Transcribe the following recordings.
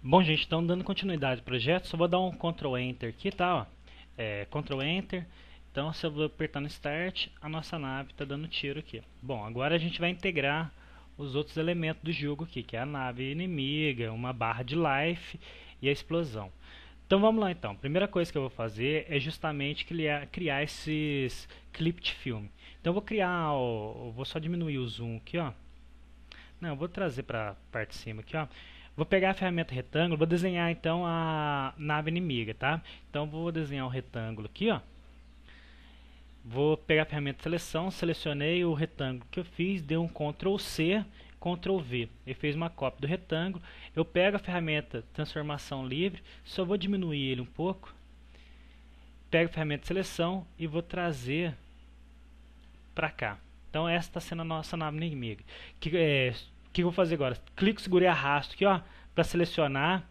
Bom, gente, então dando continuidade ao projeto, só vou dar um Ctrl Enter aqui, tá? Ó. Ctrl Enter. Então, se eu vou apertar no Start, a nossa nave está dando tiro aqui. Bom, agora a gente vai integrar os outros elementos do jogo aqui, que é a nave inimiga, uma barra de life e a explosão. Então vamos lá então. Primeira coisa que eu vou fazer é justamente criar esses clip de filme. Então eu vou criar, vou só diminuir o zoom aqui, ó. Não, eu vou trazer para a parte de cima aqui, ó. Vou pegar a ferramenta retângulo, vou desenhar então a nave inimiga, tá? Então vou desenhar um retângulo aqui, ó. Vou pegar a ferramenta seleção, selecionei o retângulo que eu fiz, dei um Ctrl C, Ctrl V. Ele fez uma cópia do retângulo. Eu pego a ferramenta transformação livre, só vou diminuir ele um pouco. Pego a ferramenta seleção e vou trazer para cá. Então essa está sendo a nossa nave inimiga. O que eu vou fazer agora? Clico, seguro e arrasto aqui, ó, para selecionar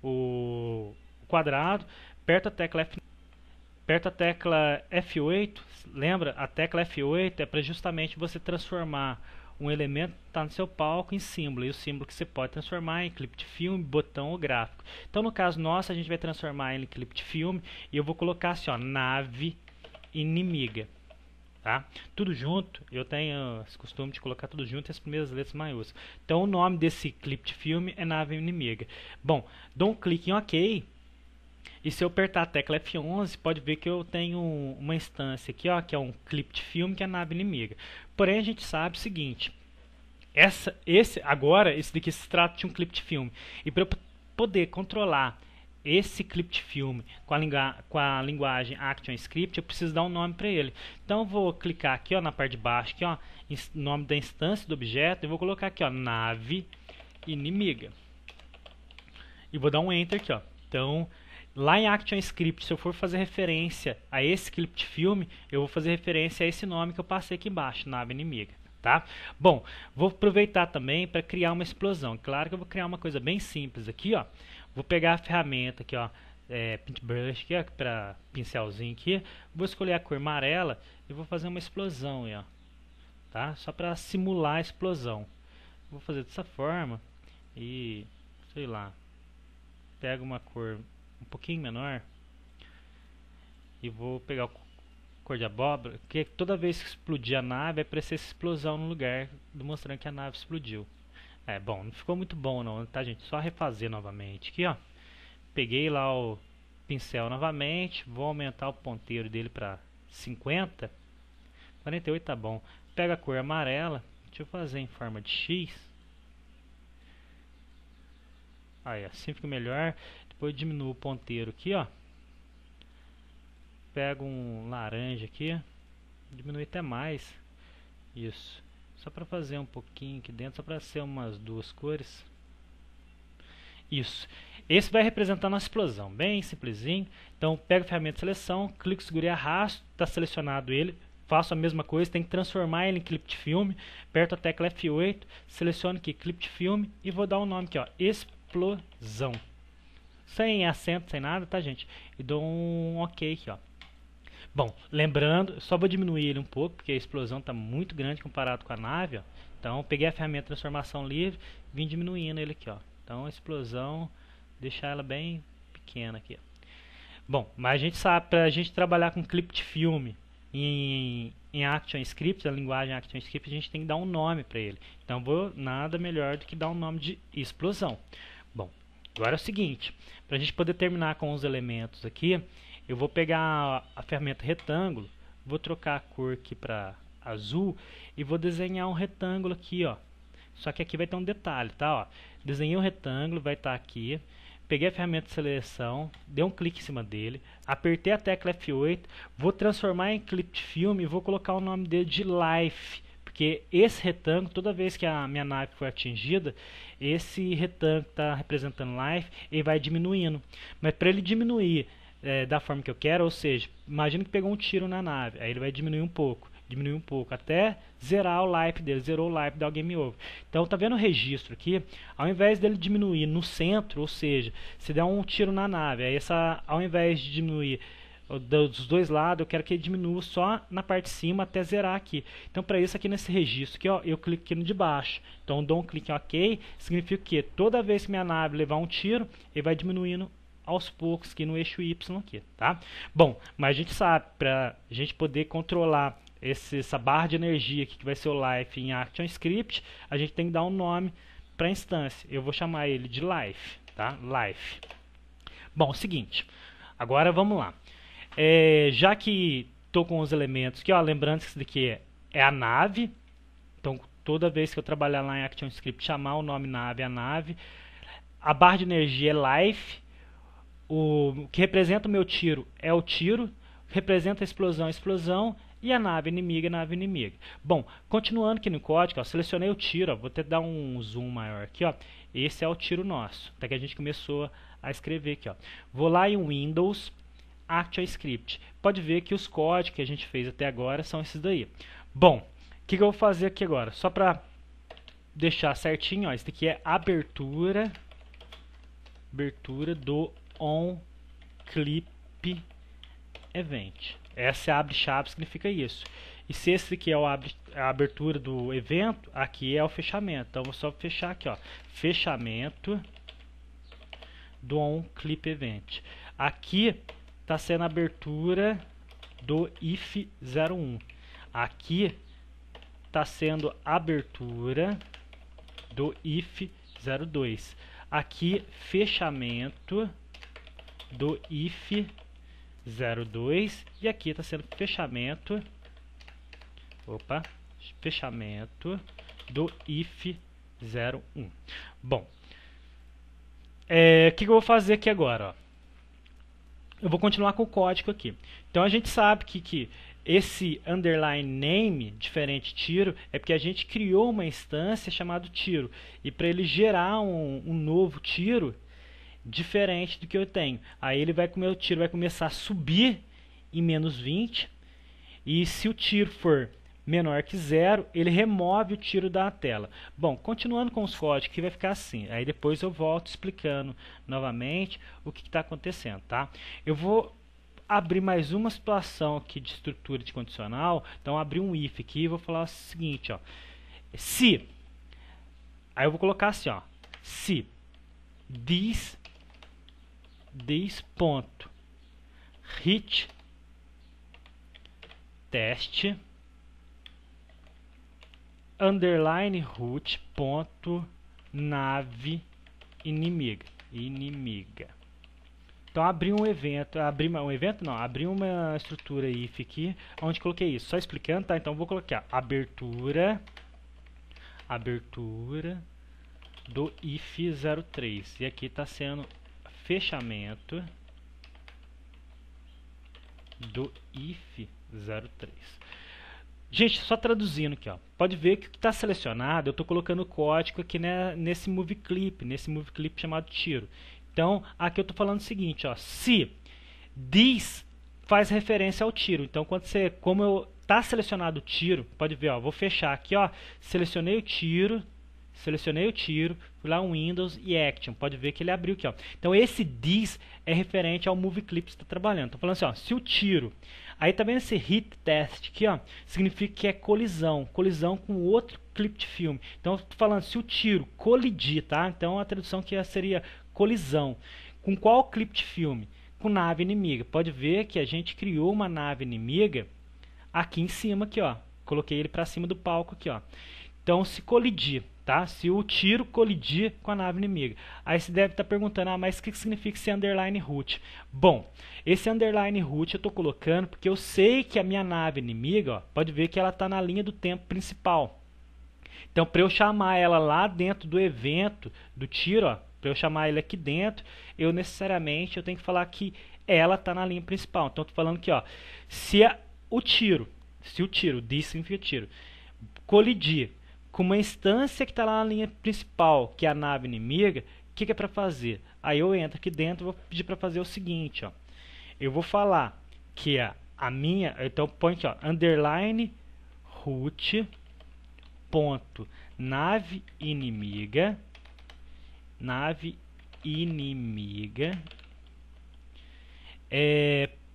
o quadrado. Aperto a tecla F8. Lembra? A tecla F8 é para justamente você transformar um elemento que está no seu palco em símbolo. E o símbolo que você pode transformar em clipe de filme, botão ou gráfico. Então no caso nosso, a gente vai transformar ele em clipe de filme. E eu vou colocar assim, ó, nave inimiga. Tá? Tudo junto, eu tenho esse costume de colocar tudo junto e as primeiras letras maiúsculas. Então o nome desse clipe de filme é nave inimiga. Bom, dou um clique em OK. E se eu apertar a tecla F11, pode ver que eu tenho uma instância aqui, ó, que é um clipe de filme, que é a nave inimiga. Porém, a gente sabe o seguinte: esse daqui se trata de um clipe de filme. E para eu poder controlar esse clipe de filme com a linguagem ActionScript, eu preciso dar um nome para ele. Então eu vou clicar aqui, ó, na parte de baixo, aqui, ó, nome da instância do objeto, e vou colocar aqui, ó, nave inimiga. E vou dar um Enter aqui, ó. Então, lá em ActionScript, se eu for fazer referência a esse clipe de filme, eu vou fazer referência a esse nome que eu passei aqui embaixo, nave inimiga. Tá? Bom, vou aproveitar também para criar uma explosão. Claro que eu vou criar uma coisa bem simples aqui, ó. Vou pegar a ferramenta aqui, ó, Paintbrush, aqui, ó, para pincelzinho aqui. Vou escolher a cor amarela e vou fazer uma explosão aí, ó. Tá? Só para simular a explosão. Vou fazer dessa forma e, sei lá, pego uma cor um pouquinho menor e vou pegar a cor de abóbora, que toda vez que explodir a nave vai aparecer essa explosão no lugar, demonstrando que a nave explodiu. Bom, não ficou muito bom não, tá, gente? Só refazer novamente aqui, ó. Peguei lá o pincel novamente, vou aumentar o ponteiro dele para 50. 48 tá bom. Pega a cor amarela, deixa eu fazer em forma de X. Aí, assim fica melhor. Depois diminuo o ponteiro aqui, ó. Pego um laranja aqui, diminui até mais. Isso. Só para fazer um pouquinho aqui dentro, só para ser umas duas cores. Isso. Esse vai representar a nossa explosão, bem simplesinho. Então, pego a ferramenta de seleção, clico, seguro e arrasto, está selecionado ele. Faço a mesma coisa, tem que transformar ele em clipe de filme. Aperto a tecla F8, seleciono aqui clipe de filme e vou dar um nome aqui, ó, explosão. Sem acento, sem nada, tá, gente? E dou um OK aqui, ó. Bom, lembrando, só vou diminuir ele um pouco, porque a explosão está muito grande comparado com a nave, ó. Então, peguei a ferramenta de transformação livre, vim diminuindo ele aqui, ó. Então, a explosão, deixar ela bem pequena aqui, ó. Bom, mas a gente sabe, para a gente trabalhar com clipe de filme em ActionScript, a linguagem ActionScript, a gente tem que dar um nome para ele. Então, nada melhor do que dar um nome de explosão. Bom, agora é o seguinte, para a gente poder terminar com os elementos aqui, eu vou pegar a ferramenta retângulo, vou trocar a cor aqui para azul e vou desenhar um retângulo aqui, ó. Só que aqui vai ter um detalhe, tá? Ó. Desenhei um retângulo, vai estar aqui. Peguei a ferramenta de seleção, dei um clique em cima dele, apertei a tecla F8, vou transformar em clipe de filme e vou colocar o nome dele de Life. Porque esse retângulo, toda vez que a minha nave for atingida, esse retângulo está representando Life, ele vai diminuindo. Mas para ele diminuir da forma que eu quero, ou seja, imagina que pegou um tiro na nave, aí ele vai diminuir um pouco, até zerar o life dele, zerou o life, dá o game over. Então tá vendo o registro aqui, ao invés dele diminuir no centro, ou seja, se der um tiro na nave, aí ao invés de diminuir dos dois lados, eu quero que ele diminua só na parte de cima até zerar aqui. Então, para isso, aqui nesse registro aqui, ó, eu clico aqui no de baixo. Então, dou um clique em OK, significa que toda vez que minha nave levar um tiro, ele vai diminuindo aos poucos aqui no eixo Y aqui, tá? Bom, mas a gente sabe, para a gente poder controlar essa barra de energia aqui, que vai ser o life em ActionScript, a gente tem que dar um nome para a instância. Eu vou chamar ele de life, tá? Life. Bom, seguinte, agora vamos lá. Já que estou com os elementos aqui, ó, lembrando que isso daqui é a nave, então toda vez que eu trabalhar lá em ActionScript, chamar o nome nave é a nave, a barra de energia é life, o que representa o meu tiro é o tiro, o que representa a explosão, e a nave inimiga é a nave inimiga. Bom, continuando aqui no código, ó, selecionei o tiro, ó, vou até dar um zoom maior aqui, ó, esse é o tiro nosso, até que a gente começou a escrever aqui, ó. Vou lá em Windows, ActionScript. Pode ver que os códigos que a gente fez até agora são esses daí. Bom, o que eu vou fazer aqui agora? Só para deixar certinho, ó, isso aqui é abertura do onClipEvent. Essa é a abre-chave, significa isso. E se esse aqui é a abertura do evento, aqui é o fechamento. Então, eu vou só fechar aqui, ó, fechamento do onClipEvent. Aqui está sendo a abertura do if01. Aqui está sendo a abertura do if02. Aqui, fechamento do if02. E aqui está sendo fechamento do if01. Bom, o que eu vou fazer aqui agora? Ó? Eu vou continuar com o código aqui. Então a gente sabe que esse underline name, diferente tiro, é porque a gente criou uma instância chamada tiro. E para ele gerar um novo tiro diferente do que eu tenho. Aí o tiro vai começar a subir em menos 20. E se o tiro for menor que 0, ele remove o tiro da tela. Bom, continuando com os códigos, que vai ficar assim. Aí depois eu volto explicando novamente o que está acontecendo, tá? Eu vou abrir mais uma situação aqui de estrutura de condicional. Então, abrir um if aqui e vou falar o seguinte, ó. Se, aí eu vou colocar assim, ó. Se this ponto hit test underline root ponto nave inimiga. Então abri um evento, abri uma estrutura if aqui, onde coloquei isso. Só explicando, tá? Então vou colocar abertura do if03. E aqui está sendo fechamento do if03. Gente, só traduzindo aqui, ó. Pode ver que o que está selecionado, eu estou colocando o código aqui, né, nesse move clip chamado tiro. Então, aqui eu estou falando o seguinte, ó, se this faz referência ao tiro. Então, como eu está selecionado o tiro, pode ver, ó, vou fechar aqui, ó, selecionei o tiro, fui lá em Windows e Action, pode ver que ele abriu aqui, ó. Então, esse this é referente ao move clip que você está trabalhando. Estou falando assim, ó, se o tiro, aí tá vendo esse hit test aqui, ó, significa que é colisão com outro clip de filme. Então, estou falando, se o tiro colidir, tá? Então, a tradução aqui seria colisão. Com qual clipe de filme? Com nave inimiga. Pode ver que a gente criou uma nave inimiga aqui em cima, aqui, ó. Coloquei ele para cima do palco aqui, ó. Então, se colidir, tá? Se o tiro colidir com a nave inimiga. Aí você deve estar perguntando, mas o que significa esse underline root? Bom, esse underline root eu estou colocando porque eu sei que a minha nave inimiga, ó, pode ver que ela está na linha do tempo principal. Então, para eu chamar ela lá dentro do evento do tiro, ó, para eu chamar ele aqui dentro, eu necessariamente tenho que falar que ela está na linha principal. Então, estou falando aqui, ó, se o tiro, this significa tiro, colidir com uma instância que está lá na linha principal, que é a nave inimiga, o que é para fazer? Aí eu entro aqui dentro e vou pedir para fazer o seguinte, ó. Eu vou falar que a minha, então põe aqui, ó, underline root ponto nave inimiga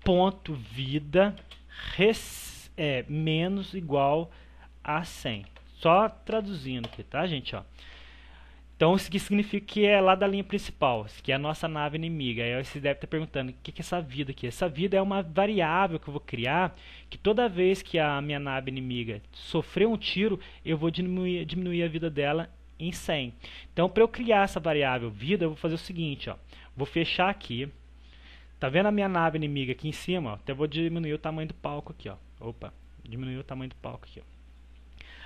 ponto vida menos igual a 100. Só traduzindo aqui, tá, gente? Ó. Então isso aqui significa que é lá da linha principal, que é a nossa nave inimiga. Aí você deve estar perguntando, o que é essa vida aqui? Essa vida é uma variável que eu vou criar, que toda vez que a minha nave inimiga sofrer um tiro, eu vou diminuir a vida dela em 100. Então para eu criar essa variável vida, eu vou fazer o seguinte, ó. Vou fechar aqui. Tá vendo a minha nave inimiga aqui em cima? Ó? Até vou diminuir o tamanho do palco aqui, ó. Opa, diminuir o tamanho do palco aqui, ó.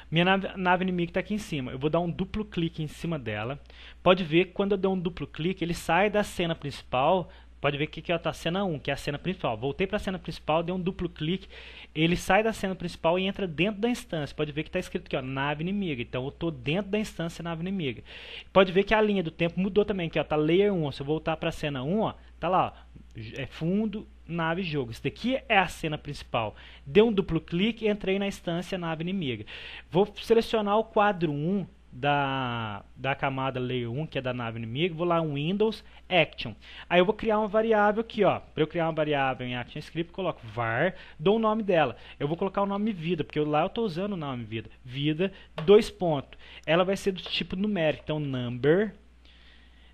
Minha nave inimiga está aqui em cima. Eu vou dar um duplo clique em cima dela. Pode ver que quando eu dou um duplo clique, ele sai da cena principal. Pode ver que aqui está a cena 1, que é a cena principal. Voltei para a cena principal, dei um duplo clique. Ele sai da cena principal e entra dentro da instância. Pode ver que está escrito aqui, ó, nave inimiga. Então eu estou dentro da instância nave inimiga. Pode ver que a linha do tempo mudou também. Aqui está layer 1. Se eu voltar para a cena 1, ó, tá lá, ó, fundo, nave, jogo. Isso daqui é a cena principal. Dei um duplo clique e entrei na instância nave inimiga. Vou selecionar o quadro 1 da camada layer 1, que é da nave inimiga. Vou lá em Windows, Action. Aí eu vou criar uma variável aqui, ó. Para eu criar uma variável em ActionScript, coloco var, dou o nome dela. Eu vou colocar o nome vida, porque lá eu estou usando o nome vida. Vida, 2 pontos. Ela vai ser do tipo numérico. Então, number,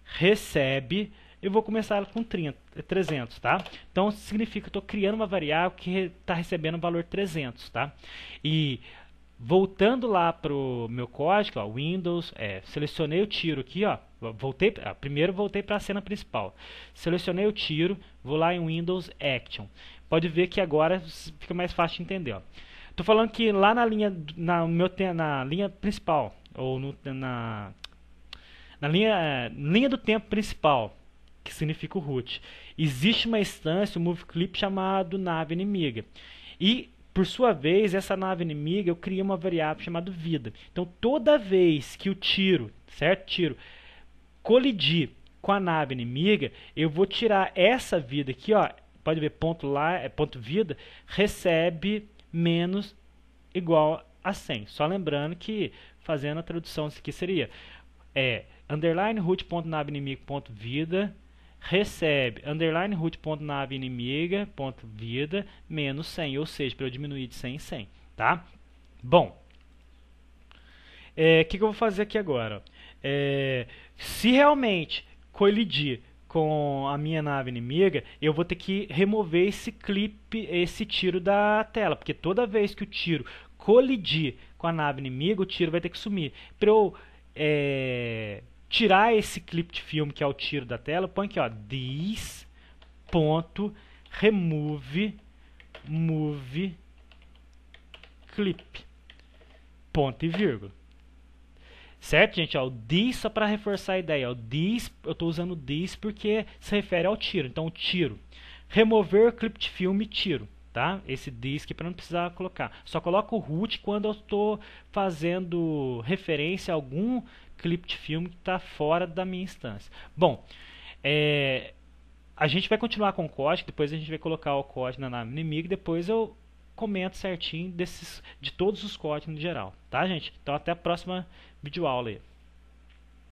recebe. Eu vou começar ela com 300, tá? Então, significa que eu estou criando uma variável que está recebendo o valor 300, tá? E voltando lá para o meu código, ó, Windows, selecionei o tiro aqui, ó, primeiro voltei para a cena principal. Selecionei o tiro, vou lá em Windows Action. Pode ver que agora fica mais fácil de entender, ó. Tô falando que lá na linha, na linha principal, ou na linha do tempo principal, que significa o root, existe uma instância, um move clip chamado nave inimiga. E, por sua vez, essa nave inimiga eu criei uma variável chamada vida. Então, toda vez que o tiro, certo? Tiro, colidir com a nave inimiga, eu vou tirar essa vida aqui, ó. Pode ver, ponto lá, ponto vida, recebe menos igual a 100. Só lembrando que, fazendo a tradução, isso aqui seria underline root.nave inimiga.vida recebe underline root.nave inimiga.vida menos 100, ou seja, para eu diminuir de 100 em 100, tá? Bom, que eu vou fazer aqui agora? Se realmente colidir com a minha nave inimiga, eu vou ter que remover esse clipe, esse tiro da tela, porque toda vez que o tiro colidir com a nave inimiga, o tiro vai ter que sumir. Para eu tirar esse clip de filme, que é o tiro da tela, põe aqui, ó, this.remove move clip, ponto e vírgula. Certo, gente? Ó, o this, só para reforçar a ideia, ó, this, eu estou usando this porque se refere ao tiro. Então, o tiro. Remover clip de filme, tiro. Tá? Esse this aqui para não precisar colocar. Só coloco o root quando eu estou fazendo referência a algum clipe de filme que está fora da minha instância. Bom, a gente vai continuar com o código, depois a gente vai colocar o código na nave inimiga, depois eu comento certinho de todos os códigos no geral, tá, gente? Então até a próxima videoaula aí.